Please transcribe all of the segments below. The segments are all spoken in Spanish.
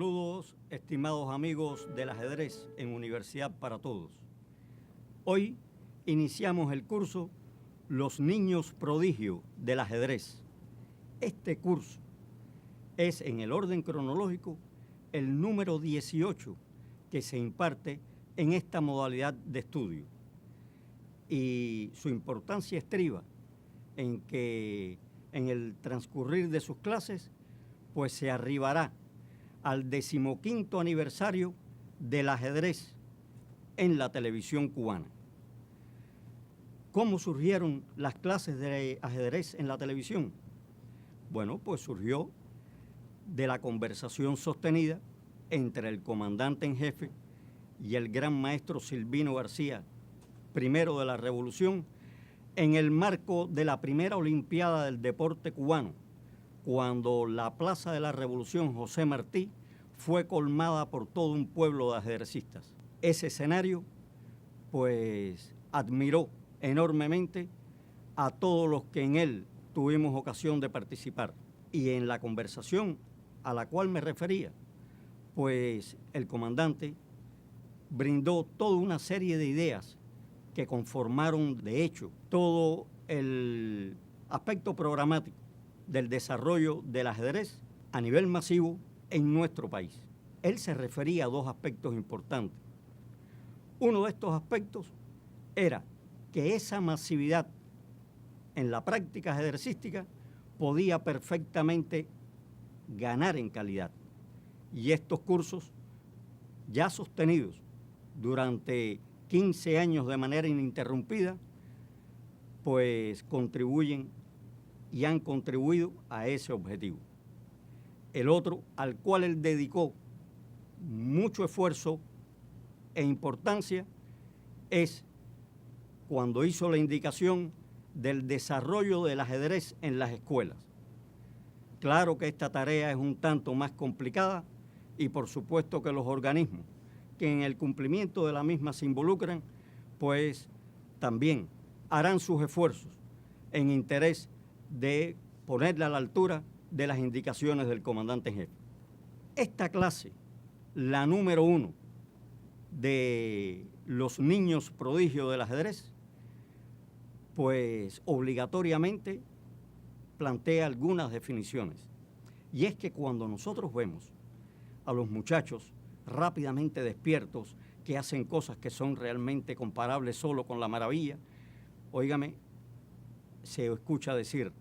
Saludos, estimados amigos del ajedrez en Universidad para Todos. Hoy iniciamos el curso Los Niños Prodigio del Ajedrez. Este curso es, en el orden cronológico, el número 18 que se imparte en esta modalidad de estudio. Y su importancia estriba en que en el transcurrir de sus clases, pues se arribará al 15º aniversario del ajedrez en la televisión cubana. ¿Cómo surgieron las clases de ajedrez en la televisión? Bueno, pues surgió de la conversación sostenida entre el comandante en jefe y el gran maestro Silvino García, primero de la Revolución, en el marco de la primera Olimpiada del Deporte Cubano, cuando la Plaza de la Revolución José Martí fue colmada por todo un pueblo de ajedrecistas. Ese escenario, pues, admiró enormemente a todos los que en él tuvimos ocasión de participar. Y en la conversación a la cual me refería, pues el comandante brindó toda una serie de ideas que conformaron, de hecho, todo el aspecto programático del desarrollo del ajedrez a nivel masivo en nuestro país. Él se refería a dos aspectos importantes. Uno de estos aspectos era que esa masividad en la práctica ajedrecística podía perfectamente ganar en calidad. Y estos cursos, ya sostenidos durante 15 años de manera ininterrumpida, pues contribuyen y han contribuido a ese objetivo. El otro, al cual él dedicó mucho esfuerzo e importancia, es cuando hizo la indicación del desarrollo del ajedrez en las escuelas. Claro que esta tarea es un tanto más complicada y por supuesto que los organismos que en el cumplimiento de la misma se involucran, pues también harán sus esfuerzos en interés de ponerle a la altura de las indicaciones del comandante en jefe. Esta clase, la número 1 de los niños prodigio del ajedrez, pues obligatoriamente plantea algunas definiciones. Y es que cuando nosotros vemos a los muchachos rápidamente despiertos, que hacen cosas que son realmente comparables solo con la maravilla, óigame, se escucha decir,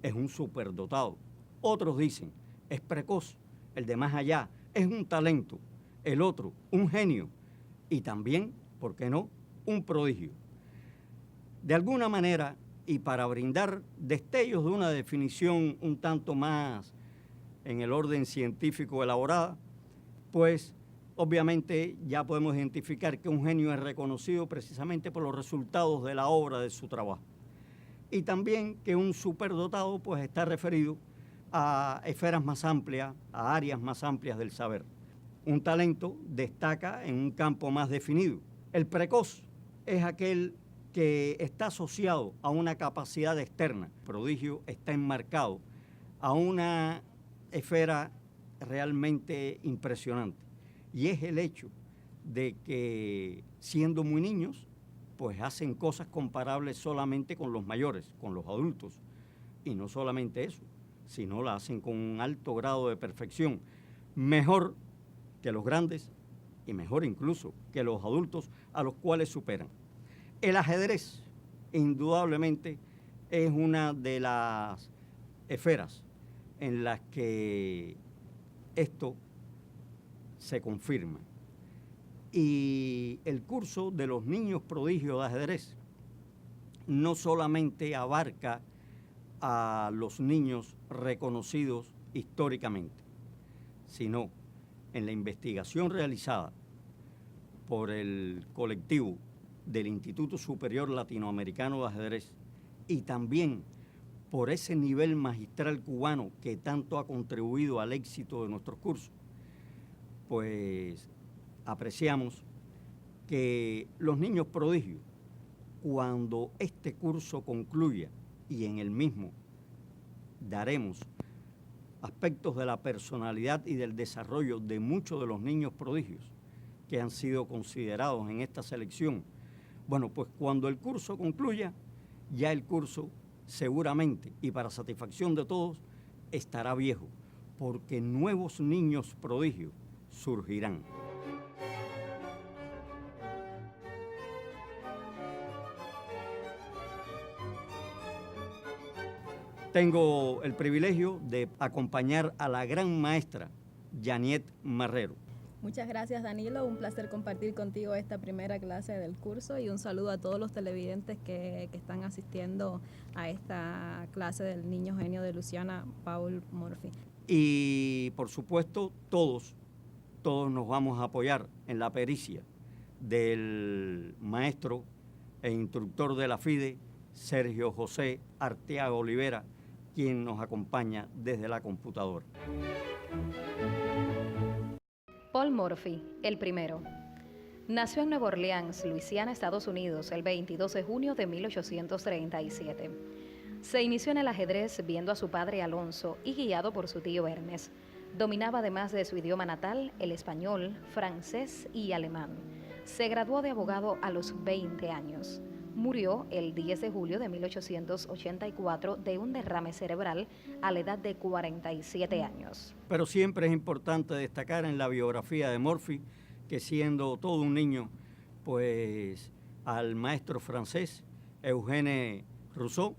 es un superdotado. Otros dicen, es precoz, el de más allá, es un talento, el otro, un genio, y también, ¿por qué no?, un prodigio. De alguna manera, y para brindar destellos de una definición un tanto más en el orden científico elaborada, pues obviamente ya podemos identificar que un genio es reconocido precisamente por los resultados de la obra de su trabajo. Y también que un superdotado pues está referido a esferas más amplias, a áreas más amplias del saber. Un talento destaca en un campo más definido. El precoz es aquel que está asociado a una capacidad externa. El prodigio está enmarcado a una esfera realmente impresionante. Y es el hecho de que, siendo muy niños, pues hacen cosas comparables solamente con los mayores, con los adultos. Y no solamente eso, sino la hacen con un alto grado de perfección, mejor que los grandes y mejor incluso que los adultos a los cuales superan. El ajedrez, indudablemente, es una de las esferas en las que esto se confirma. Y el curso de los niños prodigios de ajedrez no solamente abarca a los niños reconocidos históricamente, sino en la investigación realizada por el colectivo del Instituto Superior Latinoamericano de Ajedrez y también por ese nivel magistral cubano que tanto ha contribuido al éxito de nuestros cursos, pues apreciamos que los niños prodigios, cuando este curso concluya y en el mismo daremos aspectos de la personalidad y del desarrollo de muchos de los niños prodigios que han sido considerados en esta selección. Bueno, pues cuando el curso concluya, ya el curso seguramente, y para satisfacción de todos, estará viejo, porque nuevos niños prodigios surgirán. Tengo el privilegio de acompañar a la gran maestra Yaniet Marrero. Muchas gracias, Danilo, un placer compartir contigo esta primera clase del curso y un saludo a todos los televidentes que están asistiendo a esta clase del niño genio de Luciana Paul Murphy. Y por supuesto todos nos vamos a apoyar en la pericia del maestro e instructor de la FIDE, Sergio José Arteaga Olivera, quien nos acompaña desde la computadora. Paul Murphy, el primero. Nació en Nueva Orleans, Luisiana, Estados Unidos, el 22 de junio de 1837. Se inició en el ajedrez viendo a su padre Alonso y guiado por su tío Hermes. Dominaba además de su idioma natal, el español, francés y alemán. Se graduó de abogado a los 20 años. Murió el 10 de julio de 1884 de un derrame cerebral a la edad de 47 años. Pero siempre es importante destacar en la biografía de Murphy que siendo todo un niño, pues al maestro francés Eugène Rousseau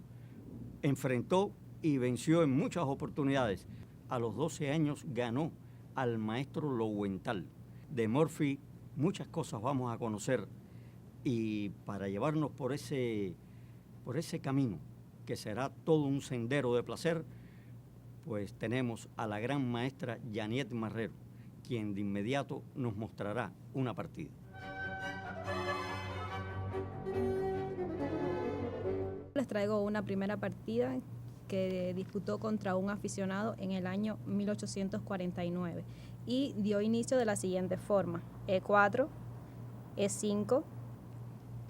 enfrentó y venció en muchas oportunidades. A los 12 años ganó al maestro Lowenthal. De Murphy muchas cosas vamos a conocer. Y para llevarnos por ese camino, que será todo un sendero de placer, pues tenemos a la gran maestra Yaniet Marrero, quien de inmediato nos mostrará una partida. Les traigo una primera partida que disputó contra un aficionado en el año 1849 y dio inicio de la siguiente forma: E4, E5,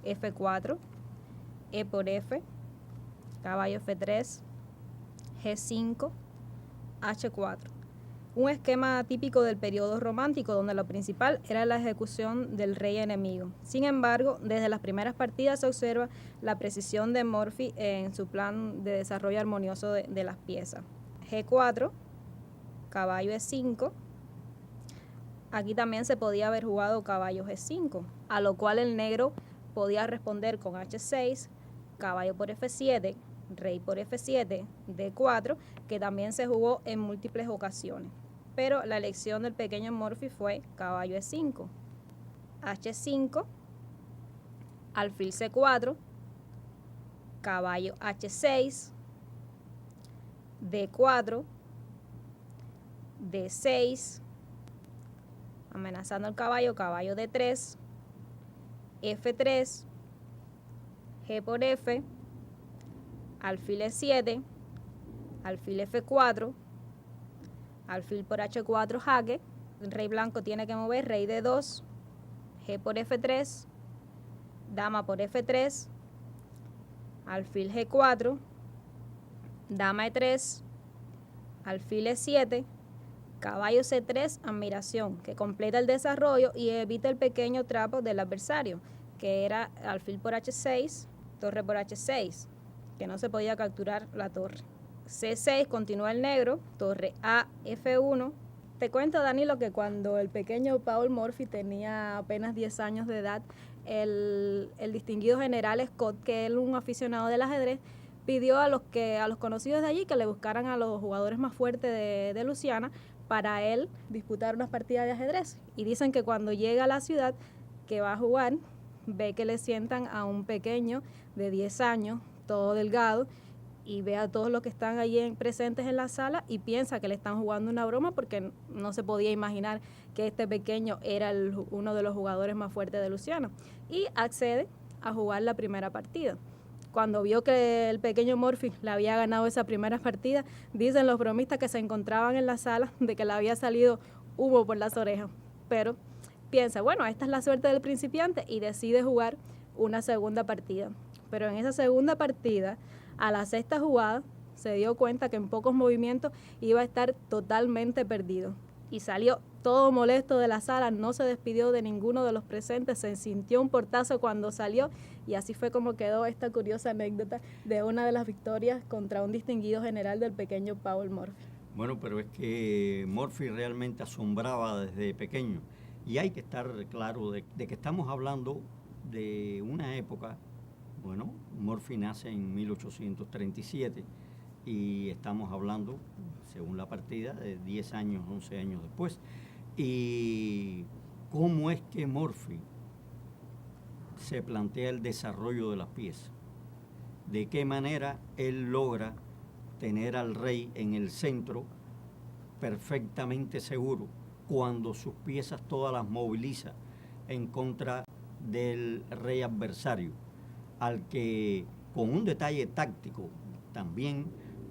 F4, E por F, caballo F3, G5, H4. Un esquema típico del periodo romántico donde lo principal era la ejecución del rey enemigo. Sin embargo, desde las primeras partidas se observa la precisión de Murphy en su plan de desarrollo armonioso de las piezas. G4, caballo E5. Aquí también se podía haber jugado caballo G5, a lo cual el negro podía responder con H6, caballo por F7, rey por F7, D4, que también se jugó en múltiples ocasiones. Pero la elección del pequeño Murphy fue caballo E5, H5, alfil C4, caballo H6, D4, D6, amenazando el caballo, caballo D3, F3, G por F, alfil E7, alfil F4, alfil por H4 jaque, el rey blanco tiene que mover rey D2, G por F3, dama por F3, alfil G4, dama E3, alfil E7, caballo C3, admiración, que completa el desarrollo y evita el pequeño trapo del adversario, que era alfil por H6, torre por H6, que no se podía capturar la torre. C6, continúa el negro, torre A, F1. Te cuento, Danilo, que cuando el pequeño Paul Murphy tenía apenas 10 años de edad, el distinguido general Scott, que es un aficionado del ajedrez, pidió a los conocidos de allí que le buscaran a los jugadores más fuertes de Luisiana para él disputar unas partidas de ajedrez. Y dicen que cuando llega a la ciudad que va a jugar, ve que le sientan a un pequeño de 10 años, todo delgado, y ve a todos los que están allí presentes en la sala y piensa que le están jugando una broma porque no se podía imaginar que este pequeño era uno de los jugadores más fuertes de Luisiana. Y accede a jugar la primera partida. Cuando vio que el pequeño Murphy le había ganado esa primera partida, dicen los bromistas que se encontraban en la sala de que le había salido humo por las orejas. Pero piensa, bueno, esta es la suerte del principiante y decide jugar una segunda partida. Pero en esa segunda partida, a la sexta jugada, se dio cuenta que en pocos movimientos iba a estar totalmente perdido. Y salió todo molesto de la sala, no se despidió de ninguno de los presentes, se sintió un portazo cuando salió y así fue como quedó esta curiosa anécdota de una de las victorias contra un distinguido general del pequeño Paul Morphy. Bueno, pero es que Morphy realmente asombraba desde pequeño y hay que estar claro de que estamos hablando de una época, bueno, Morphy nace en 1837 y estamos hablando, según la partida, de 10 años, 11 años después. Y cómo es que Morphy se plantea el desarrollo de las piezas, de qué manera él logra tener al rey en el centro perfectamente seguro, cuando sus piezas todas las moviliza en contra del rey adversario, al que con un detalle táctico también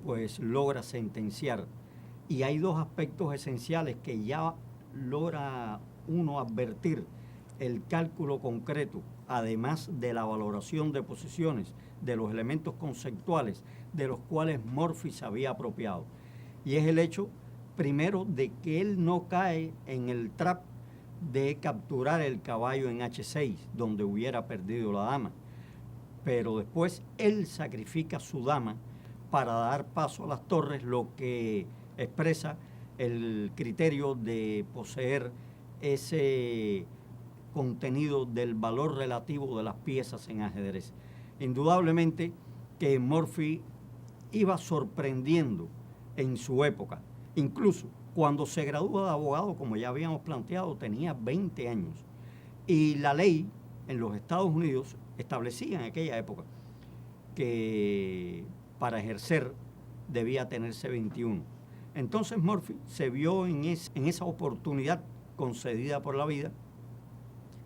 pues logra sentenciar. Y hay dos aspectos esenciales que ya logra uno advertir: el cálculo concreto, además de la valoración de posiciones, de los elementos conceptuales de los cuales Morphy se había apropiado. Y es el hecho, primero, de que él no cae en el trap de capturar el caballo en H6, donde hubiera perdido la dama. Pero después él sacrifica su dama para dar paso a las torres, lo que expresa el criterio de poseer ese contenido del valor relativo de las piezas en ajedrez. Indudablemente que Morphy iba sorprendiendo en su época. Incluso cuando se gradúa de abogado, como ya habíamos planteado, tenía 20 años. Y la ley en los Estados Unidos establecía en aquella época que para ejercer debía tenerse 21. Entonces Morphy se vio en esa oportunidad concedida por la vida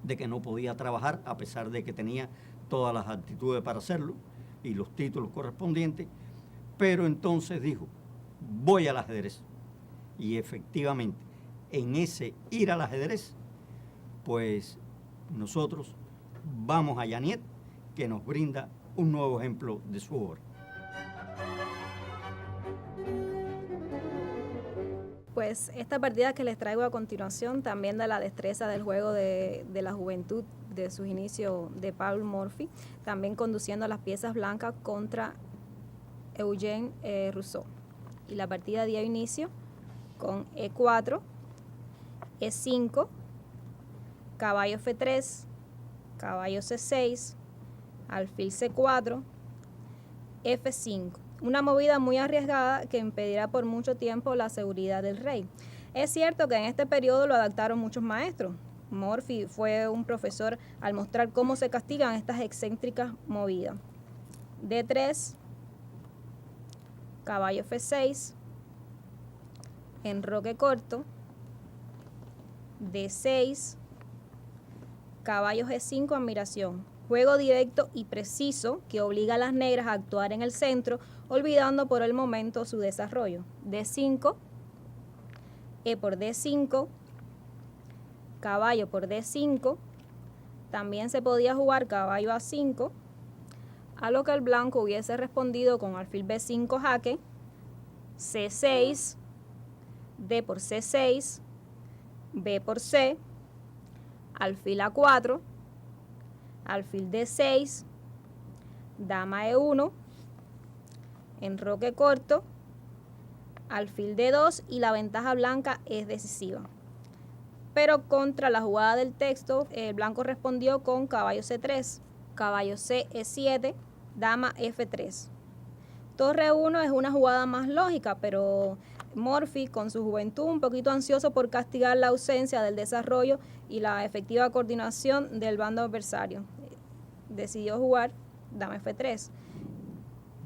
de que no podía trabajar, a pesar de que tenía todas las aptitudes para hacerlo y los títulos correspondientes, pero entonces dijo: voy al ajedrez. Y efectivamente, en ese ir al ajedrez, pues nosotros vamos a Yaniet, que nos brinda un nuevo ejemplo de su obra. Pues esta partida que les traigo a continuación también da la destreza del juego de la juventud de sus inicios de Paul Morphy, también conduciendo a las piezas blancas contra Eugène Rousseau. Y la partida dio inicio con E4, E5, caballo F3, caballo C6, alfil C4, F5. Una movida muy arriesgada que impedirá por mucho tiempo la seguridad del rey. Es cierto que en este periodo lo adaptaron muchos maestros. Morphy fue un profesor al mostrar cómo se castigan estas excéntricas movidas. D3, caballo F6, enroque corto, D6, caballo G5, admiración. Juego directo y preciso que obliga a las negras a actuar en el centro, olvidando por el momento su desarrollo. D5, E por D5, caballo por D5, también se podía jugar caballo A5, a lo que el blanco hubiese respondido con alfil B5 jaque, C6, D por C6, B por C, alfil A4, alfil D6, dama E1, enroque corto, alfil D2 y la ventaja blanca es decisiva. Pero contra la jugada del texto, el blanco respondió con caballo C3, caballo C E7, dama F3. Torre 1 es una jugada más lógica, pero Morphy, con su juventud, un poquito ansioso por castigar la ausencia del desarrollo y la efectiva coordinación del bando adversario, decidió jugar dama F3.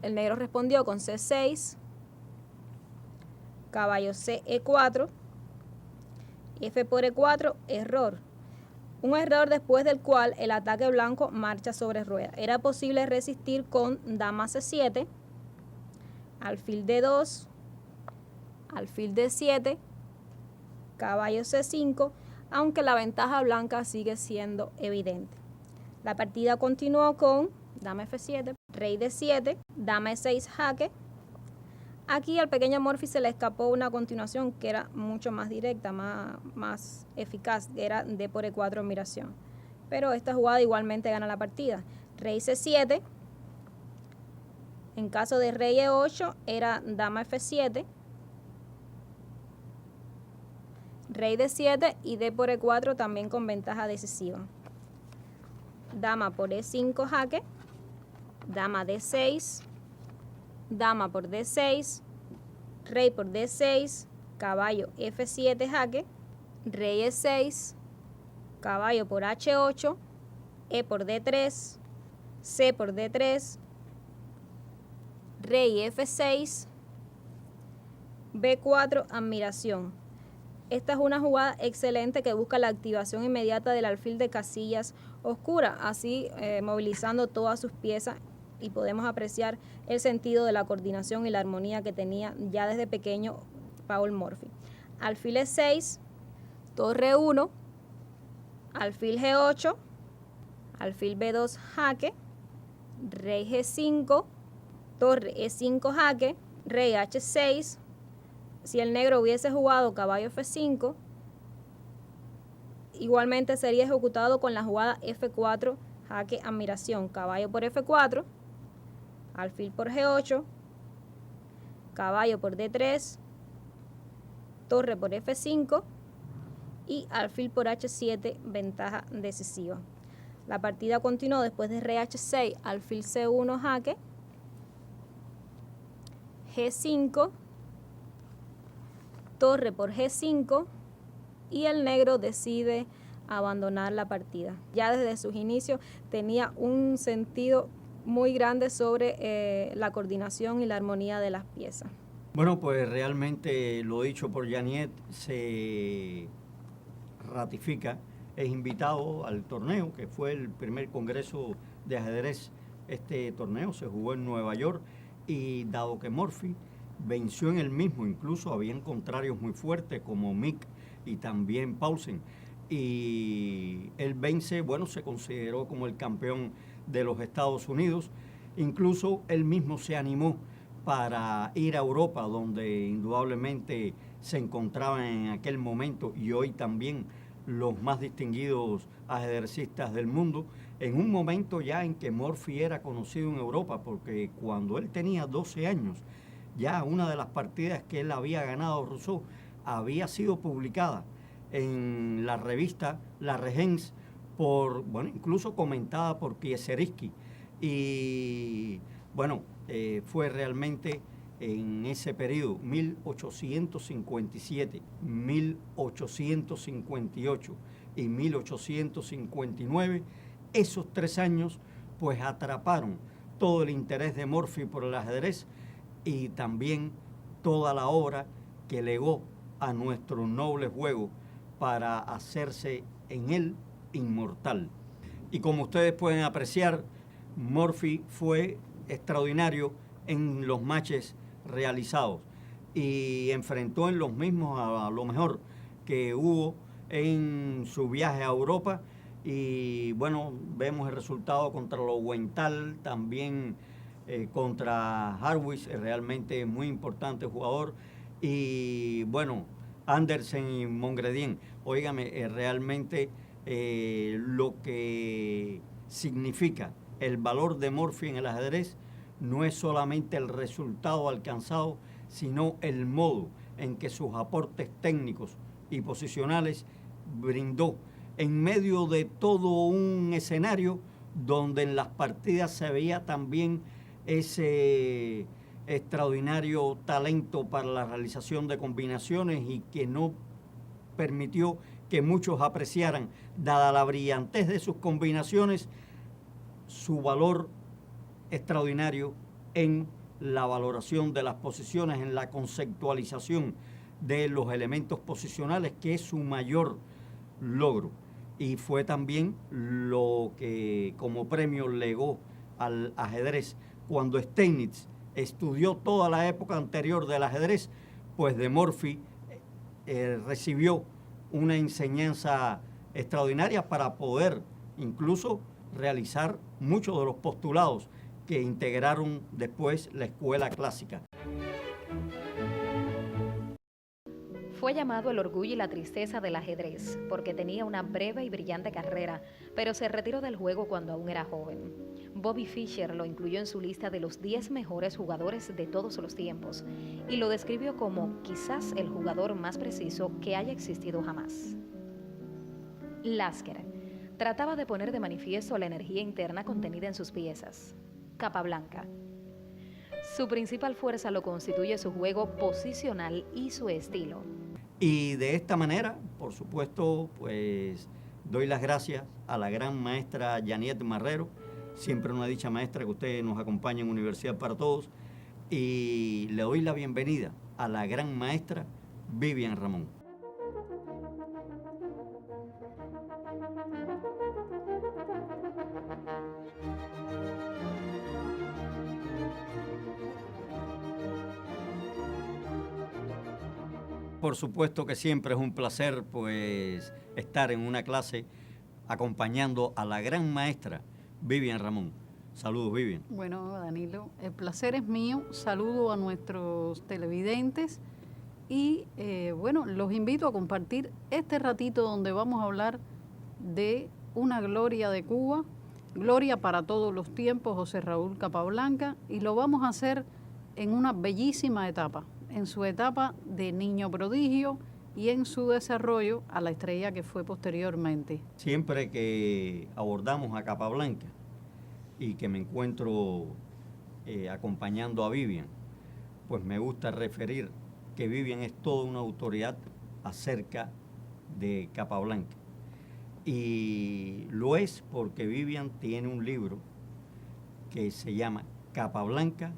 El negro respondió con C6, caballo C E4, F por E4, error. Un error después del cual el ataque blanco marcha sobre rueda. Era posible resistir con dama C7, alfil D2, alfil D7, caballo C5, aunque la ventaja blanca sigue siendo evidente. La partida continuó con dama F7, rey D7, dama E6 jaque, Aquí al pequeño Morphy se le escapó una continuación que era mucho más directa, más eficaz, que era D por E4 admiración. Pero esta jugada igualmente gana la partida. Rey C7. En caso de rey E8 era dama F7. Rey D7 y D por E4 también con ventaja decisiva. Dama por E5 jaque. Dama D6. Dama por D6, rey por D6, caballo F7 jaque, rey E6, caballo por H8, E por D3, C por D3, rey F6, B4, admiración. Esta es una jugada excelente que busca la activación inmediata del alfil de casillas oscura, así movilizando todas sus piezas, y podemos apreciar el sentido de la coordinación y la armonía que tenía ya desde pequeño Paul Morphy. Alfil E6, torre 1, alfil G8, alfil B2 jaque, rey G5, torre E5 jaque, rey H6. Si el negro hubiese jugado caballo F5, igualmente sería ejecutado con la jugada F4 jaque admiración, caballo por F4, alfil por G8, caballo por D3, torre por F5 y alfil por H7, ventaja decisiva. La partida continuó después de rey H6, alfil C1 jaque, G5, torre por G5 y el negro decide abandonar la partida. Ya desde sus inicios tenía un sentido muy grande sobre la coordinación y la armonía de las piezas. Bueno, pues realmente lo dicho por Yaniet se ratifica. Es invitado al torneo, que fue el primer congreso de ajedrez. Este torneo se jugó en Nueva York y dado que Morphy venció en el mismo, incluso habían contrarios muy fuertes como Mick y también Paulsen, y él vence, bueno, se consideró como el campeón de los Estados Unidos. Incluso él mismo se animó para ir a Europa, donde indudablemente se encontraban en aquel momento y hoy también los más distinguidos ajedrecistas del mundo, en un momento ya en que Morphy era conocido en Europa, porque cuando él tenía 12 años, ya una de las partidas que él había ganado Rousseau había sido publicada en la revista La Regence, incluso comentada por Kieseriski. Y bueno, fue realmente en ese periodo, 1857, 1858 y 1859, esos 3 años pues atraparon todo el interés de Morphy por el ajedrez y también toda la obra que legó a nuestro noble juego para hacerse en él inmortal. Y como ustedes pueden apreciar, Morphy fue extraordinario en los matches realizados y enfrentó en los mismos a lo mejor que hubo en su viaje a Europa. Y bueno, vemos el resultado contra Lowenthal, también contra Harwitz, realmente muy importante jugador. Y bueno, Andersen y Mongredien, óigame, realmente lo que significa el valor de Morphy en el ajedrez no es solamente el resultado alcanzado, sino el modo en que sus aportes técnicos y posicionales brindó en medio de todo un escenario donde en las partidas se veía también ese extraordinario talento para la realización de combinaciones y que no permitió que muchos apreciaran, dada la brillantez de sus combinaciones, su valor extraordinario en la valoración de las posiciones, en la conceptualización de los elementos posicionales, que es su mayor logro. Y fue también lo que como premio legó al ajedrez. Cuando Steinitz estudió toda la época anterior del ajedrez, pues de Morphy recibió una enseñanza extraordinaria para poder incluso realizar muchos de los postulados que integraron después la escuela clásica. Fue llamado el orgullo y la tristeza del ajedrez porque tenía una breve y brillante carrera, pero se retiró del juego cuando aún era joven. Bobby Fischer lo incluyó en su lista de los 10 mejores jugadores de todos los tiempos y lo describió como quizás el jugador más preciso que haya existido jamás. Lasker trataba de poner de manifiesto la energía interna contenida en sus piezas. Capablanca. Su principal fuerza lo constituye su juego posicional y su estilo. Y de esta manera, por supuesto, pues doy las gracias a la gran maestra Yaniet Marrero, siempre una dicha maestra que usted nos acompaña en Universidad para Todos, y le doy la bienvenida a la gran maestra Vivian Ramón. Por supuesto que siempre es un placer pues estar en una clase acompañando a la gran maestra Vivian Ramón. Saludos, Vivian. Bueno, Danilo, el placer es mío. Saludo a nuestros televidentes y bueno, los invito a compartir este ratito donde vamos a hablar de una gloria de Cuba, gloria para todos los tiempos, José Raúl Capablanca, y lo vamos a hacer en una bellísima etapa, en su etapa de niño prodigio y en su desarrollo a la estrella que fue posteriormente. Siempre que abordamos a Capablanca y que me encuentro acompañando a Vivian, pues me gusta referir que Vivian es toda una autoridad acerca de Capablanca. Y lo es porque Vivian tiene un libro que se llama Capablanca,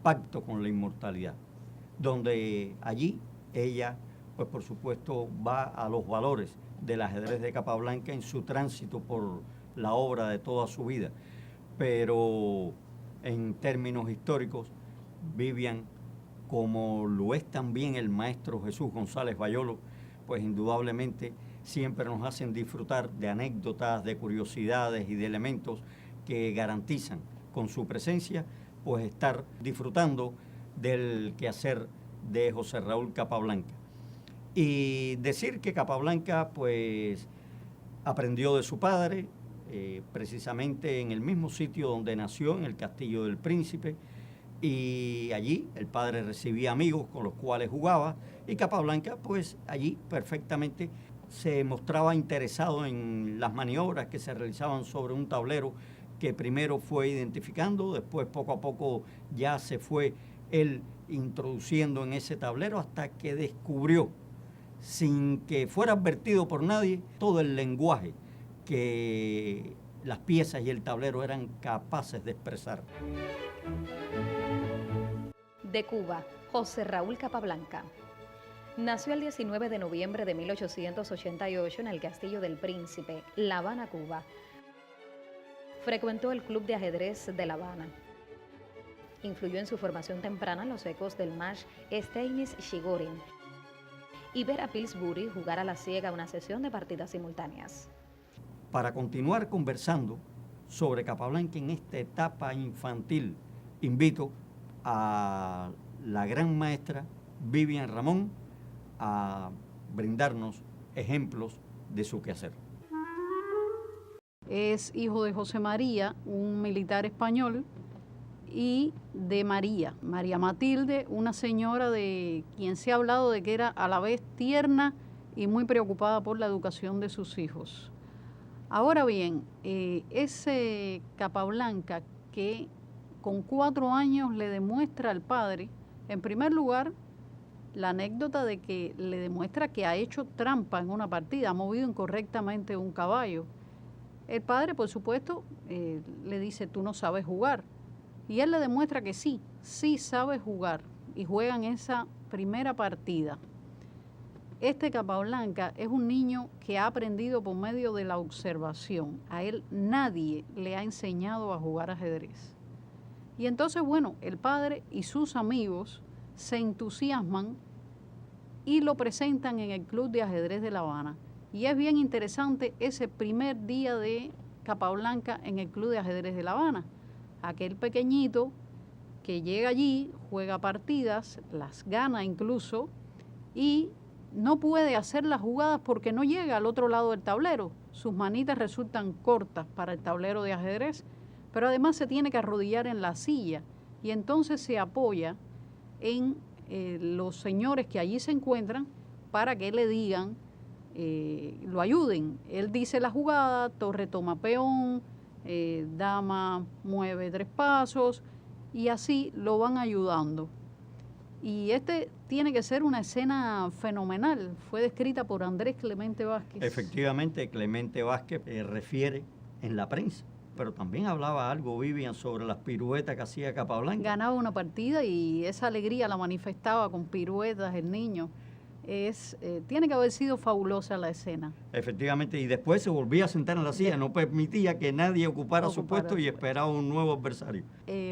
Pacto con la Inmortalidad, donde allí ella, pues por supuesto, va a los valores del ajedrez de Capablanca en su tránsito por la obra de toda su vida. Pero en términos históricos, Vivian, como lo es también el maestro Jesús González Bayolo, pues indudablemente siempre nos hacen disfrutar de anécdotas, de curiosidades y de elementos que garantizan con su presencia, pues estar disfrutando del quehacer de José Raúl Capablanca. Y decir que Capablanca pues aprendió de su padre, precisamente en el mismo sitio donde nació, en el Castillo del Príncipe, y allí el padre recibía amigos con los cuales jugaba, y Capablanca pues allí perfectamente se mostraba interesado en las maniobras que se realizaban sobre un tablero que primero fue identificando, después poco a poco ya se fue él introduciendo en ese tablero hasta que descubrió, sin que fuera advertido por nadie, todo el lenguaje que las piezas y el tablero eran capaces de expresar. De Cuba, José Raúl Capablanca. Nació el 19 de noviembre de 1888 en el Castillo del Príncipe, La Habana, Cuba. Frecuentó el Club de Ajedrez de La Habana. Influyó en su formación temprana los ecos del match Steinitz-Chigorin y ver a Pillsbury jugar a la ciega una sesión de partidas simultáneas. Para continuar conversando sobre Capablanca en esta etapa infantil, invito a la gran maestra Vivian Ramón a brindarnos ejemplos de su quehacer. Es hijo de José María, un militar español, y de María Matilde, una señora de quien se ha hablado de que era a la vez tierna y muy preocupada por la educación de sus hijos. Ahora bien, ese Capablanca que con 4 años le demuestra al padre, en primer lugar, la anécdota de que le demuestra que ha hecho trampa en una partida, ha movido incorrectamente un caballo. El padre, por supuesto, le dice, tú no sabes jugar. Y él le demuestra que sí sabe jugar, y juegan esa primera partida. Este Capablanca es un niño que ha aprendido por medio de la observación. A él nadie le ha enseñado a jugar ajedrez. Y entonces, bueno, el padre y sus amigos se entusiasman y lo presentan en el Club de Ajedrez de La Habana. Y es bien interesante ese primer día de Capablanca en el Club de Ajedrez de La Habana. Aquel pequeñito que llega allí, juega partidas, las gana incluso, y no puede hacer las jugadas porque no llega al otro lado del tablero. Sus manitas resultan cortas para el tablero de ajedrez, pero además se tiene que arrodillar en la silla y entonces se apoya en los señores que allí se encuentran para que le digan, lo ayuden. Él dice la jugada, torre toma peón, dama mueve 3 pasos y así lo van ayudando. Y tiene que ser una escena fenomenal. Fue descrita por Andrés Clemente Vázquez. Efectivamente, Clemente Vázquez refiere en la prensa, pero también hablaba algo, Vivian, sobre las piruetas que hacía Capablanca. Ganaba una partida y esa alegría la manifestaba con piruetas el niño. Tiene que haber sido fabulosa la escena. Efectivamente, y después se volvía a sentar en la silla, no permitía que nadie ocupara su puesto y esperaba un nuevo adversario.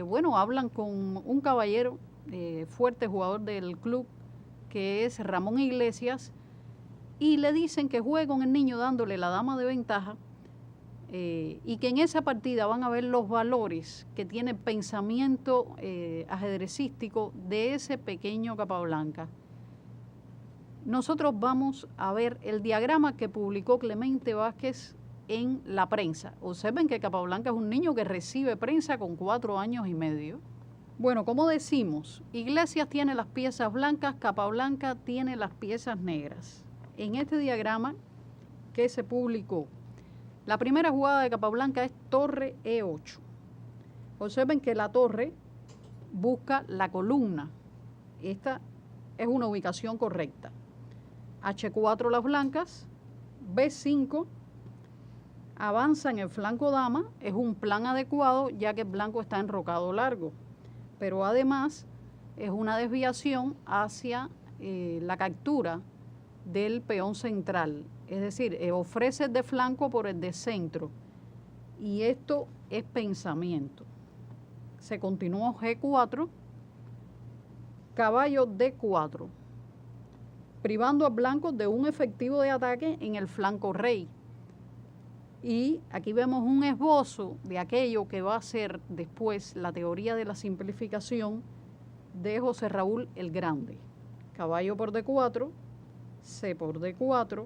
Bueno, hablan con un caballero fuerte, jugador del club, que es Ramón Iglesias, y le dicen que juegue con el niño dándole la dama de ventaja, y que en esa partida van a ver los valores que tiene el pensamiento ajedrecístico de ese pequeño Capablanca. Nosotros vamos a ver el diagrama que publicó Clemente Vázquez en la prensa. Observen que Capablanca es un niño que recibe prensa con 4 años y medio. Bueno, como decimos, Iglesias tiene las piezas blancas, Capablanca tiene las piezas negras. En este diagrama que se publicó, la primera jugada de Capablanca es torre E8. Observen que la torre busca la columna. Esta es una ubicación correcta. H4 las blancas, B5, avanza en el flanco dama, es un plan adecuado ya que el blanco está enrocado largo, pero además es una desviación hacia la captura del peón central, es decir, ofrece el de flanco por el de centro, y esto es pensamiento. Se continuó G4, caballo D4, privando a blanco de un efectivo de ataque en el flanco rey. Y aquí vemos un esbozo de aquello que va a ser después la teoría de la simplificación de José Raúl el Grande. Caballo por D4, C por D4,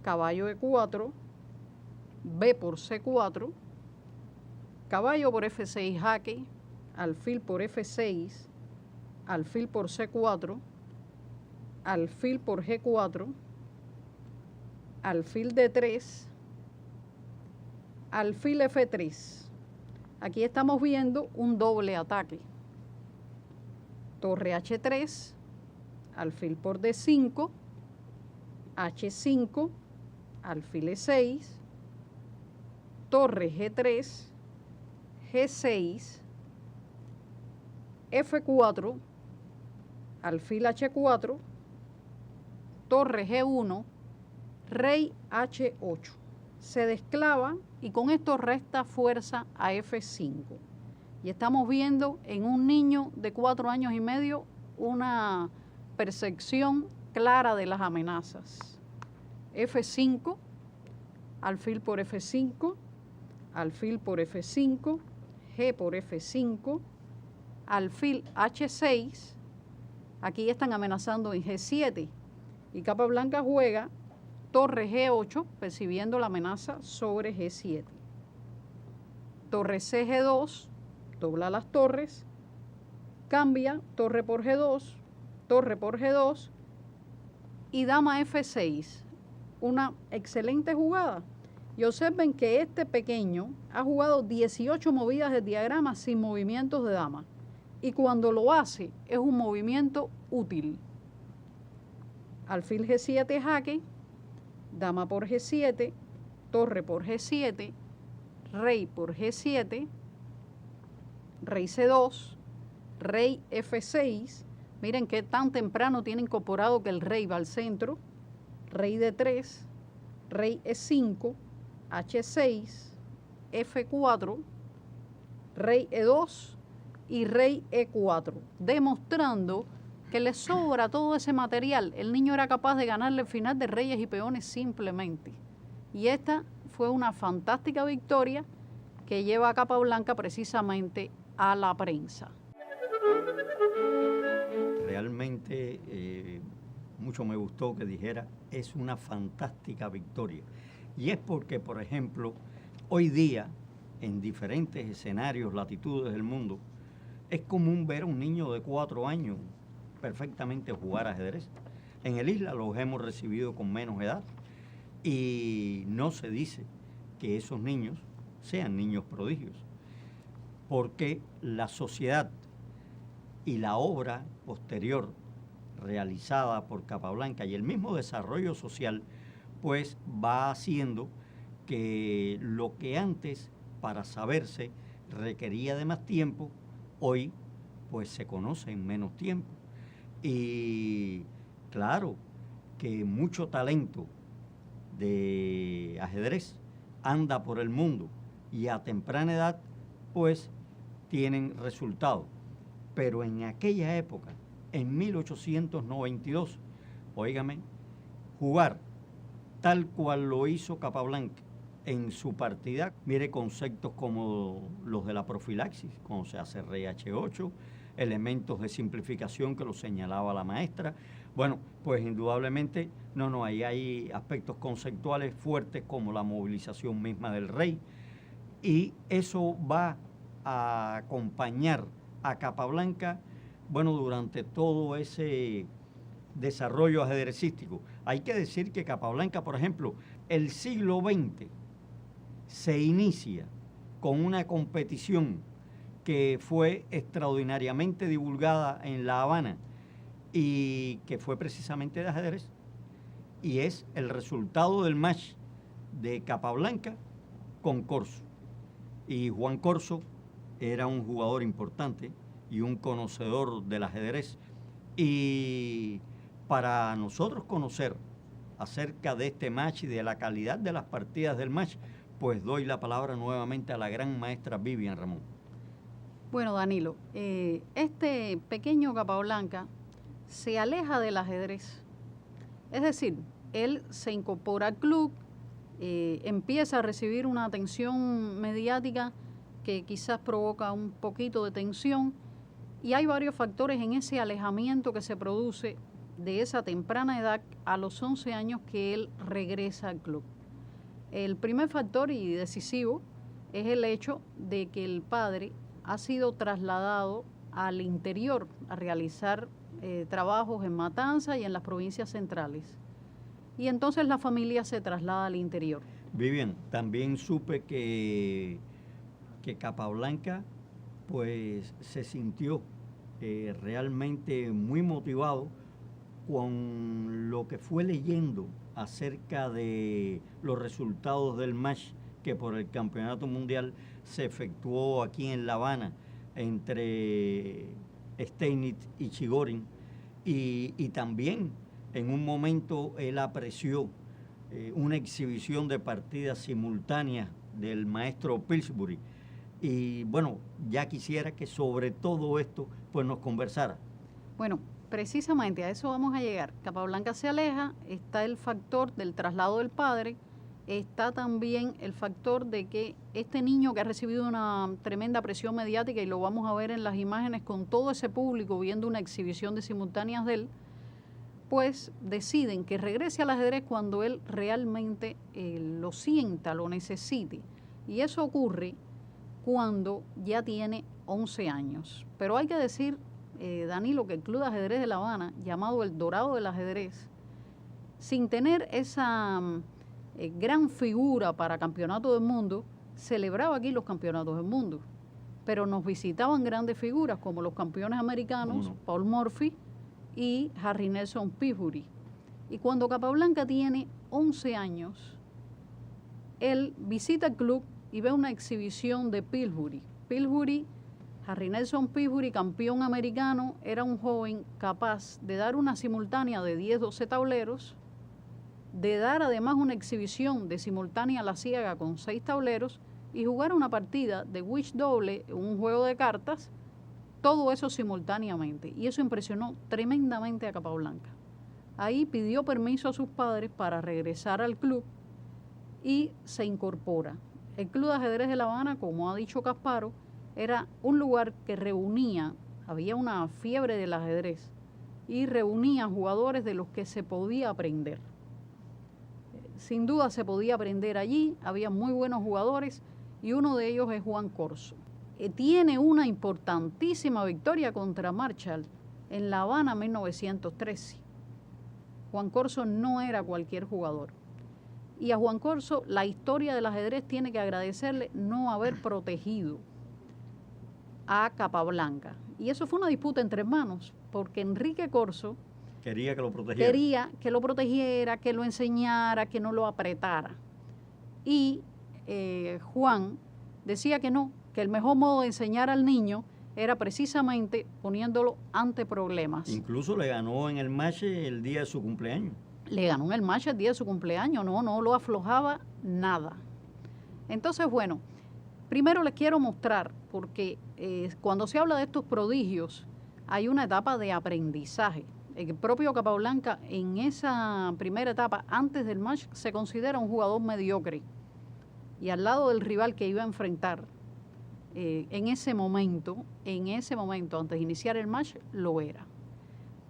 caballo E4, B por C4, caballo por F6 jaque, alfil por F6, alfil por C4, alfil por G4, alfil D3, alfil F3. Aquí estamos viendo un doble ataque. Torre H3, alfil por D5, H5, alfil E6, torre G3, G6, F4, alfil H4, torre G1, rey H8. Se desclava y con esto resta fuerza a F5. Y estamos viendo en un niño de 4 años y medio una percepción clara de las amenazas. F5, alfil por F5, alfil por F5, G por F5, alfil H6. Aquí están amenazando en G7 y Capablanca juega torre G8 percibiendo la amenaza sobre G7. Torre C G2, dobla las torres, cambia torre por G2, torre por G2 y dama F6. Una excelente jugada. Y observen que este pequeño ha jugado 18 movidas del diagrama sin movimientos de dama. Y cuando lo hace es un movimiento útil. Alfil G7 jaque, dama por G7, torre por G7, rey por G7, rey C2, rey F6. Miren qué tan temprano tiene incorporado que el rey va al centro. Rey D3, rey E5, H6, F4, rey E2 y rey E4, demostrando que le sobra todo ese material. El niño era capaz de ganarle el final de reyes y peones simplemente. Y esta fue una fantástica victoria que lleva a Capablanca precisamente a la prensa. Realmente mucho me gustó que dijera, es una fantástica victoria. Y es porque, por ejemplo, hoy día, en diferentes escenarios, latitudes del mundo, es común ver a un niño de 4 años perfectamente jugar ajedrez. En el Isla los hemos recibido con menos edad y no se dice que esos niños sean niños prodigios, porque la sociedad y la obra posterior realizada por Capablanca y el mismo desarrollo social, pues va haciendo que lo que antes para saberse requería de más tiempo, hoy pues se conoce en menos tiempo. Y claro que mucho talento de ajedrez anda por el mundo y a temprana edad pues tienen resultados. Pero en aquella época, en 1892, óigame, jugar tal cual lo hizo Capablanca en su partida, mire conceptos como los de la profilaxis, cuando se hace RH8, elementos de simplificación que lo señalaba la maestra. Bueno, pues indudablemente, ahí hay aspectos conceptuales fuertes como la movilización misma del rey, y eso va a acompañar a Capablanca, bueno, durante todo ese desarrollo ajedrecístico. Hay que decir que Capablanca, por ejemplo, el siglo XX se inicia con una competición que fue extraordinariamente divulgada en La Habana y que fue precisamente de ajedrez, y es el resultado del match de Capablanca con Corso. Y Juan Corso era un jugador importante y un conocedor del ajedrez, y para nosotros conocer acerca de este match y de la calidad de las partidas del match, pues doy la palabra nuevamente a la gran maestra Vivian Ramón. Bueno, Danilo, este pequeño Capablanca se aleja del ajedrez. Es decir, él se incorpora al club, empieza a recibir una atención mediática que quizás provoca un poquito de tensión, y hay varios factores en ese alejamiento que se produce de esa temprana edad a los 11 años que él regresa al club. El primer factor y decisivo es el hecho de que el padre ha sido trasladado al interior a realizar trabajos en Matanzas y en las provincias centrales. Y entonces la familia se traslada al interior. Vivian, también supe que Capablanca pues se sintió realmente muy motivado con lo que fue leyendo acerca de los resultados del match que por el Campeonato Mundial se efectuó aquí en La Habana entre Steinitz y Chigorin, y también en un momento él apreció una exhibición de partidas simultáneas del maestro Pillsbury. Y bueno, ya quisiera que sobre todo esto pues nos conversara. Bueno, precisamente a eso vamos a llegar. Capablanca se aleja, está el factor del traslado del padre, está también el factor de que este niño que ha recibido una tremenda presión mediática, y lo vamos a ver en las imágenes con todo ese público viendo una exhibición de simultáneas de él, pues deciden que regrese al ajedrez cuando él realmente lo sienta, lo necesite. Y eso ocurre cuando ya tiene 11 años. Pero hay que decir, Danilo, que el Club de Ajedrez de La Habana, llamado El Dorado del Ajedrez, sin tener esa gran figura para campeonato del mundo, celebraba aquí los campeonatos del mundo. Pero nos visitaban grandes figuras como los campeones americanos, Paul Morphy y Harry Nelson Pillsbury. Y cuando Capablanca tiene 11 años, él visita el club y ve una exhibición de Pillsbury. Pillsbury, Harry Nelson Pillsbury, campeón americano, era un joven capaz de dar una simultánea de 10-12 tableros, de dar además una exhibición de simultánea a la ciega con 6 tableros y jugar una partida de witch doble, un juego de cartas, todo eso simultáneamente. Y eso impresionó tremendamente a Capablanca. Ahí pidió permiso a sus padres para regresar al club y se incorpora. El Club de Ajedrez de La Habana, como ha dicho Casparo, era un lugar que reunía, había una fiebre del ajedrez, y reunía jugadores de los que se podía aprender. Sin duda se podía aprender allí, había muy buenos jugadores y uno de ellos es Juan Corzo. Tiene una importantísima victoria contra Marshall en La Habana 1913. Juan Corzo no era cualquier jugador. Y a Juan Corzo la historia del ajedrez tiene que agradecerle no haber protegido a Capablanca. Y eso fue una disputa entre hermanos, porque Enrique Corzo quería que lo protegiera. Quería que lo protegiera, que lo enseñara, que no lo apretara. Y Juan decía que no, que el mejor modo de enseñar al niño era precisamente poniéndolo ante problemas. Incluso le ganó en el match el día de su cumpleaños. Le ganó en el match el día de su cumpleaños, no lo aflojaba nada. Entonces, bueno, primero les quiero mostrar, porque cuando se habla de estos prodigios, hay una etapa de aprendizaje. El propio Capablanca en esa primera etapa, antes del match, se considera un jugador mediocre. Y al lado del rival que iba a enfrentar, en ese momento, antes de iniciar el match, lo era.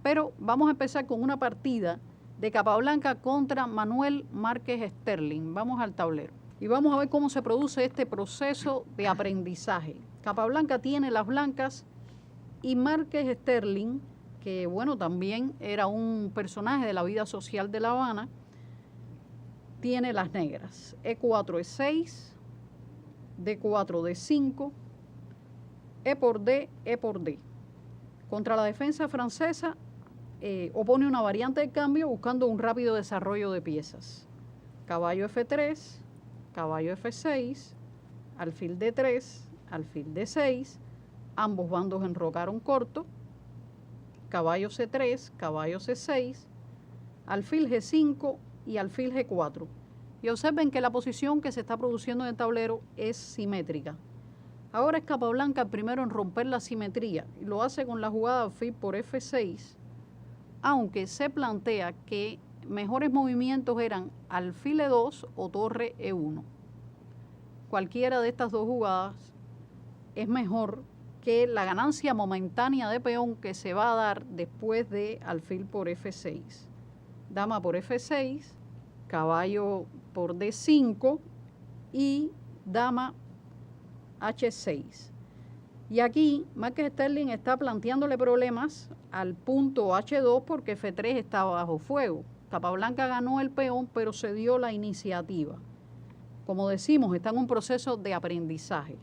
Pero vamos a empezar con una partida de Capablanca contra Manuel Márquez Sterling. Vamos al tablero y vamos a ver cómo se produce este proceso de aprendizaje. Capablanca tiene las blancas y Márquez Sterling, que bueno, también era un personaje de la vida social de La Habana, tiene las negras. E4, E6, D4, D5, E por D, E por D. Contra la defensa francesa, opone una variante de cambio buscando un rápido desarrollo de piezas. Caballo F3, caballo F6, alfil D3, alfil D6, ambos bandos enrocaron corto, caballo C3, caballo C6, alfil G5 y alfil G4. Y observen que la posición que se está produciendo en el tablero es simétrica. Ahora es Capablanca el primero en romper la simetría y lo hace con la jugada alfil por F6, aunque se plantea que mejores movimientos eran alfil E2 o torre E1. Cualquiera de estas dos jugadas es mejor que la ganancia momentánea de peón que se va a dar después de alfil por F6. Dama por F6, caballo por D5 y dama H6. Y aquí Márquez Sterling está planteándole problemas al punto H2 porque F3 está bajo fuego. Capablanca ganó el peón, pero se dio la iniciativa. Como decimos, está en un proceso de aprendizaje.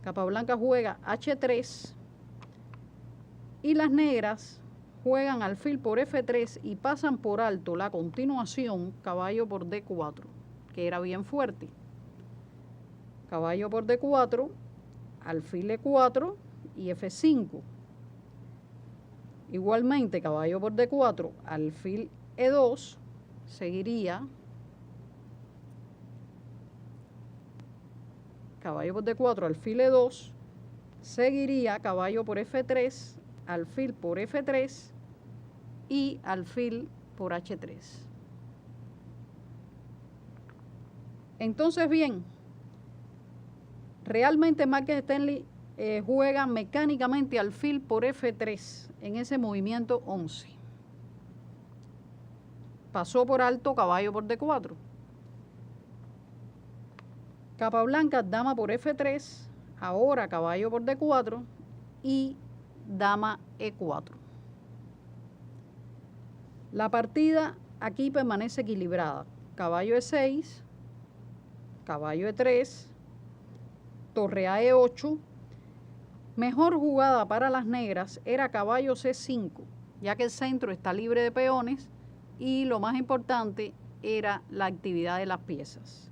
Capablanca juega H3 y las negras juegan alfil por F3 y pasan por alto la continuación caballo por D4, que era bien fuerte. Caballo por D4, alfil E4 y F5. Igualmente, caballo por D4, alfil E2, seguiría caballo por D4, alfil E2, seguiría caballo por F3, alfil por F3 y alfil por H3. Entonces, bien, realmente Márquez Sterling juega mecánicamente alfil por F3 en ese movimiento 11. Pasó por alto caballo por D4. Capablanca, dama por F3, ahora caballo por D4 y dama E4. La partida aquí permanece equilibrada. Caballo E6, caballo E3, torre a E8. Mejor jugada para las negras era caballo C5, ya que el centro está libre de peones y lo más importante era la actividad de las piezas.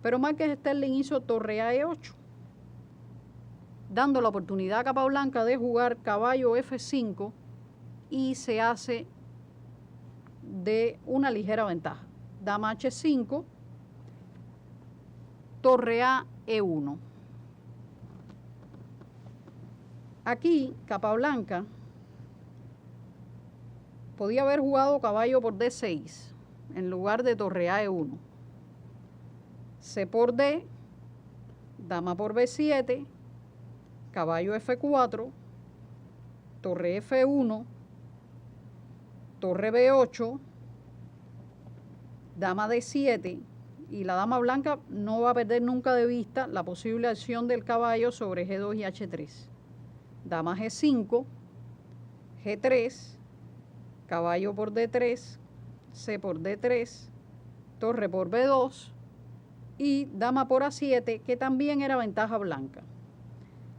Pero Márquez Sterling hizo torre a E8, dando la oportunidad a Capablanca de jugar caballo F5 y se hace de una ligera ventaja. Dama H5, torre a E1. Aquí Capablanca podía haber jugado caballo por D6 en lugar de torre a E1. C por D, dama por B7, caballo F4, torre F1 torre B8, dama D7, y la dama blanca no va a perder nunca de vista la posible acción del caballo sobre G2 y H3. Dama G5, G3, caballo por D3, C por D3, torre por B2 y dama por A7, que también era ventaja blanca.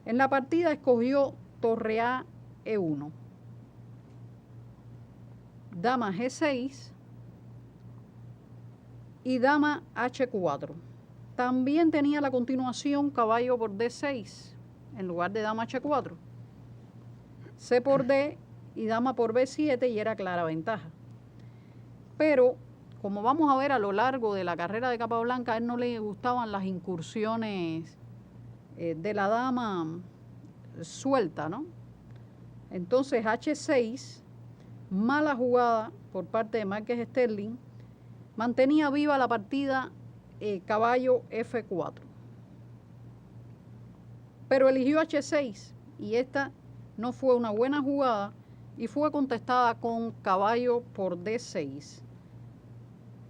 En la partida escogió torre A, E1, dama G6 y dama H4. También tenía la continuación caballo por D6 en lugar de dama H4. C por D y dama por B7 y era clara ventaja. Pero, como vamos a ver a lo largo de la carrera de Capablanca, a él no le gustaban las incursiones de la dama suelta, ¿no? Entonces H6, mala jugada por parte de Márquez Sterling, mantenía viva la partida caballo F4. Pero eligió H6 y esta no fue una buena jugada y fue contestada con caballo por D6.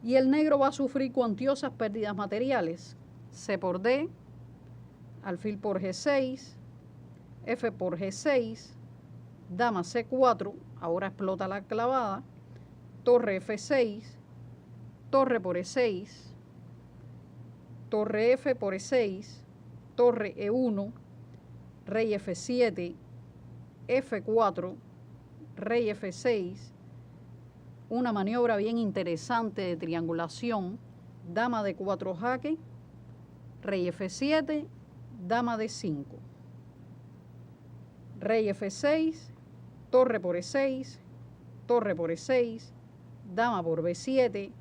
Y el negro va a sufrir cuantiosas pérdidas materiales. C por D, alfil por G6, F por G6, dama C4, ahora explota la clavada, torre F6, torre por E6, torre F por E6, torre E1, rey F7, F4, rey F6, una maniobra bien interesante de triangulación, dama de 4 jaque, rey F7, dama de 5, rey F6, torre por E6, torre por E6, dama por B7,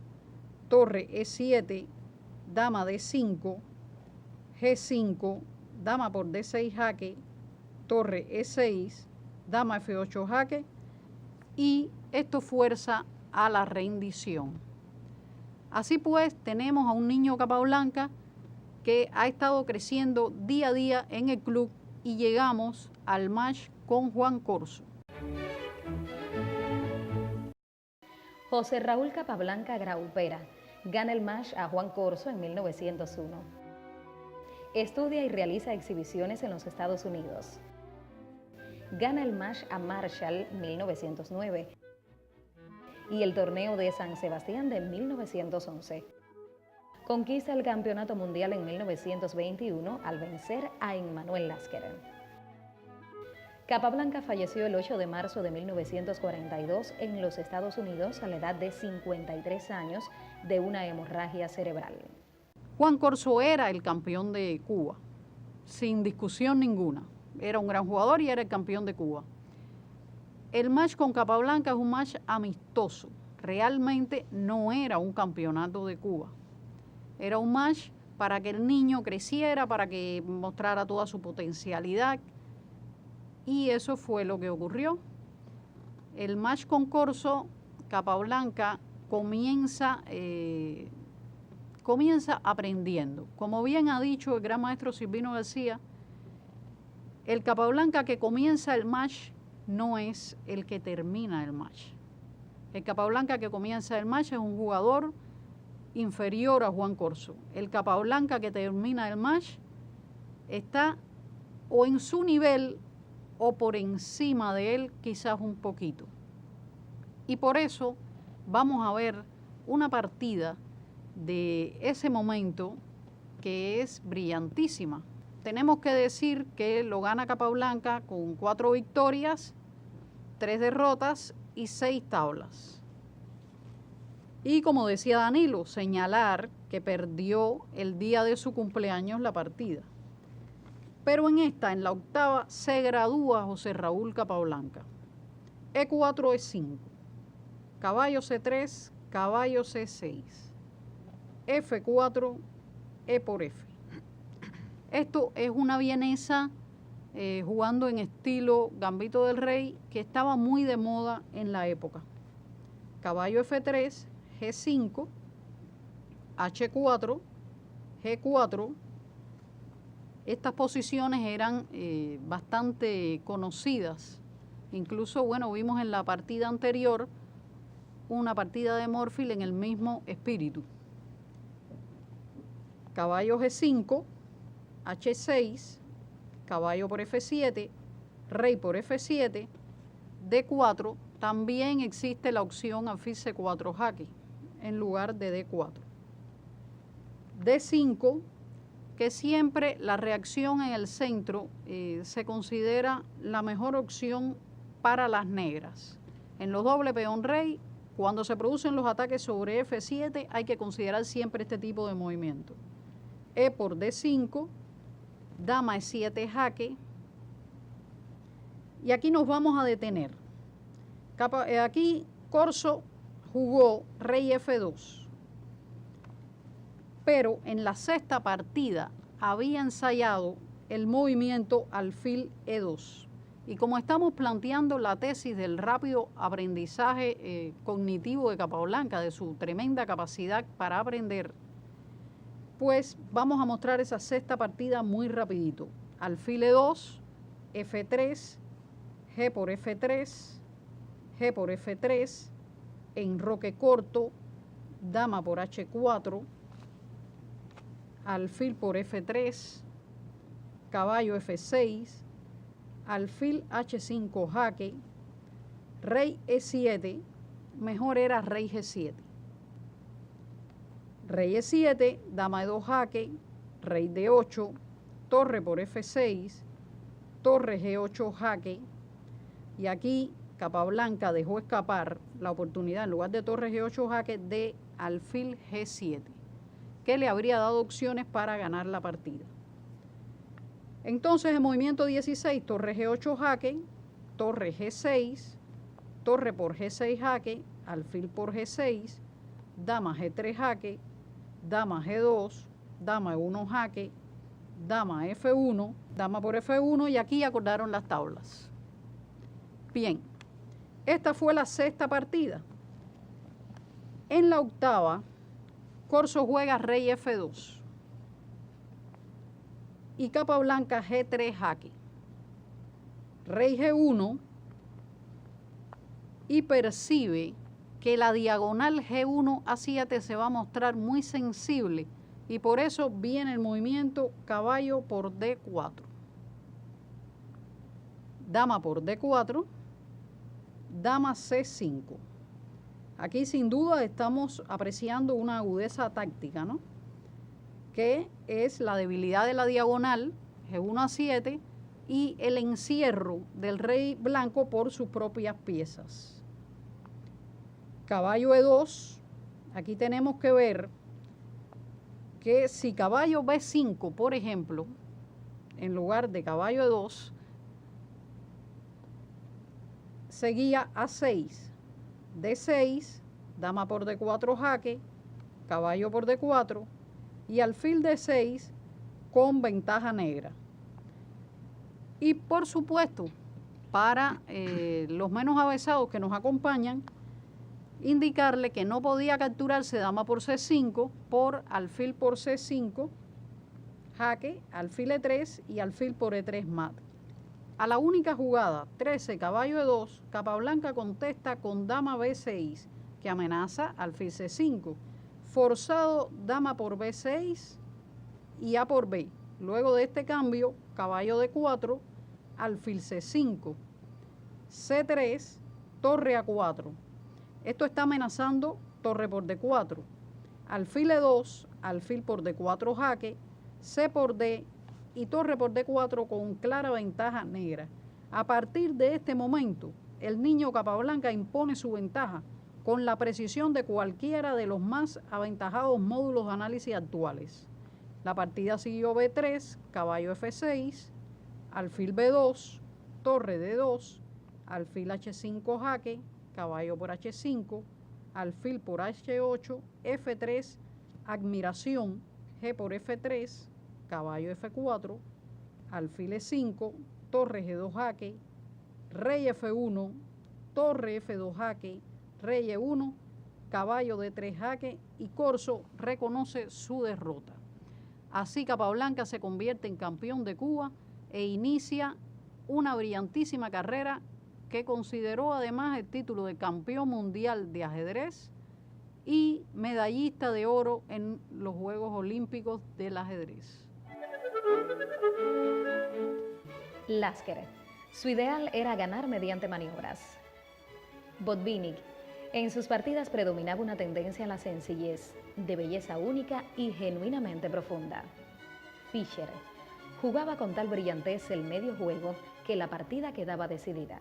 torre E7, dama D5, G5, dama por D6 jaque, torre E6, dama F8 jaque, y esto fuerza a la rendición. Así pues, tenemos a un niño Capablanca que ha estado creciendo día a día en el club y llegamos al match con Juan Corzo. José Raúl Capablanca Graupera gana el match a Juan Corzo en 1901. Estudia y realiza exhibiciones en los Estados Unidos. Gana el match a Marshall 1909 y el torneo de San Sebastián de 1911. Conquista el campeonato mundial en 1921 al vencer a Emmanuel Lasker. Capablanca falleció el 8 de marzo de 1942 en los Estados Unidos a la edad de 53 años de una hemorragia cerebral. Juan Corzo era el campeón de Cuba, sin discusión ninguna. Era un gran jugador y era el campeón de Cuba. El match con Capablanca es un match amistoso. Realmente no era un campeonato de Cuba. Era un match para que el niño creciera, para que mostrara toda su potencialidad. Y eso fue lo que ocurrió. El match con Corzo, Capablanca comienza aprendiendo. Como bien ha dicho el gran maestro Silvino García, el Capablanca que comienza el match no es el que termina el match. El Capablanca que comienza el match es un jugador inferior a Juan Corzo. El Capablanca que termina el match está o en su nivel o por encima de él, quizás un poquito. Y por eso vamos a ver una partida de ese momento que es brillantísima. Tenemos que decir que lo gana Capablanca con 4 victorias, 3 derrotas y 6 tablas. Y como decía Danilo, señalar que perdió el día de su cumpleaños la partida. Pero en la octava, se gradúa José Raúl Capablanca. E4, E5, caballo C3, caballo C6, F4, E por F. Esto es una vienesa jugando en estilo Gambito del Rey que estaba muy de moda en la época. Caballo F3, G5, H4, G4. Estas posiciones eran bastante conocidas. Incluso, bueno, vimos en la partida anterior una partida de Morphy en el mismo espíritu. Caballo G5, H6, caballo por F7, rey por F7, D4, también existe la opción alfil C4 jaque en lugar de D4. D5, que siempre la reacción en el centro se considera la mejor opción para las negras. En los doble peón rey, cuando se producen los ataques sobre F7, hay que considerar siempre este tipo de movimiento. E por D5, dama E7 jaque, y aquí nos vamos a detener. Aquí Corso jugó rey F2, pero en la sexta partida había ensayado el movimiento alfil E2. Y como estamos planteando la tesis del rápido aprendizaje cognitivo de Capablanca, de su tremenda capacidad para aprender, pues vamos a mostrar esa sexta partida muy rapidito. Alfil E2, F3, G por F3, G por F3, enroque corto, dama por H4, alfil por F3, caballo F6, alfil H5 jaque, rey E7, mejor era rey G7. Rey E7, dama E2 jaque, rey D8, torre por F6, torre G8 jaque, y aquí Capablanca dejó escapar la oportunidad en lugar de torre G8 jaque de alfil G7, que le habría dado opciones para ganar la partida. Entonces, en movimiento 16, torre G8 jaque, torre G6, torre por G6 jaque, alfil por G6, dama G3 jaque, dama G2, dama E1 jaque, dama F1, dama por F1, y aquí acordaron las tablas. Bien, esta fue la sexta partida. En la octava, Corso juega rey F2 y Capablanca G3 jaque, rey G1, y percibe que la diagonal G1 a 7 se va a mostrar muy sensible, y por eso viene el movimiento caballo por D4, dama por D4, dama C5. Aquí sin duda estamos apreciando una agudeza táctica, ¿no?, que es la debilidad de la diagonal G1 a 7 y el encierro del rey blanco por sus propias piezas. Caballo E2, aquí tenemos que ver que si caballo B5, por ejemplo, en lugar de caballo E2, seguía A6, D6, dama por D4 jaque, caballo por D4 y alfil D6 con ventaja negra. Y por supuesto, para los menos avesados que nos acompañan, indicarle que no podía capturarse dama por C5 por alfil por C5, jaque, alfil E3 y alfil por E3 mate. A la única jugada, 13, caballo E2, Capablanca contesta con dama B6, que amenaza alfil C5, forzado dama por B6 y A por B. Luego de este cambio, caballo D4, alfil C5, C3, torre A4. Esto está amenazando torre por D4, alfil E2, alfil por D4 jaque, C por D y torre por D4 con clara ventaja negra. A partir de este momento, el niño Capablanca impone su ventaja con la precisión de cualquiera de los más aventajados módulos de análisis actuales. La partida siguió B3, caballo F6, alfil B2, torre D2, alfil H5 jaque, caballo por H5, alfil por H8, F3, admiración, G por F3, caballo F4, alfil E5, torre G2 jaque, rey F1, torre F2 jaque, rey E1, caballo D3 jaque, y Corso reconoce su derrota. Así Capablanca se convierte en campeón de Cuba e inicia una brillantísima carrera que consideró además el título de campeón mundial de ajedrez y medallista de oro en los Juegos Olímpicos del ajedrez. Lasker. Su ideal era ganar mediante maniobras. Botvinnik. En sus partidas predominaba una tendencia a la sencillez, de belleza única y genuinamente profunda. Fischer. Jugaba con tal brillantez el medio juego que la partida quedaba decidida.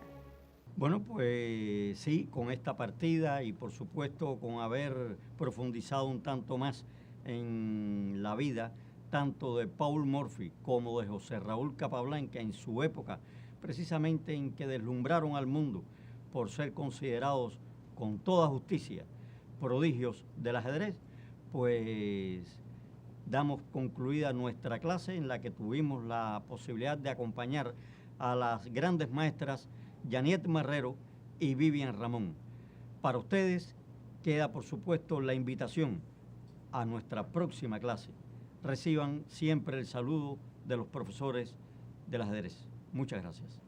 Bueno, pues sí, con esta partida y por supuesto con haber profundizado un tanto más en la vida tanto de Paul Morphy como de José Raúl Capablanca en su época, precisamente en que deslumbraron al mundo por ser considerados con toda justicia prodigios del ajedrez, pues damos concluida nuestra clase en la que tuvimos la posibilidad de acompañar a las grandes maestras Yaniet Marrero y Vivian Ramón. Para ustedes queda, por supuesto, la invitación a nuestra próxima clase. Reciban siempre el saludo de los profesores del ajedrez. Muchas gracias.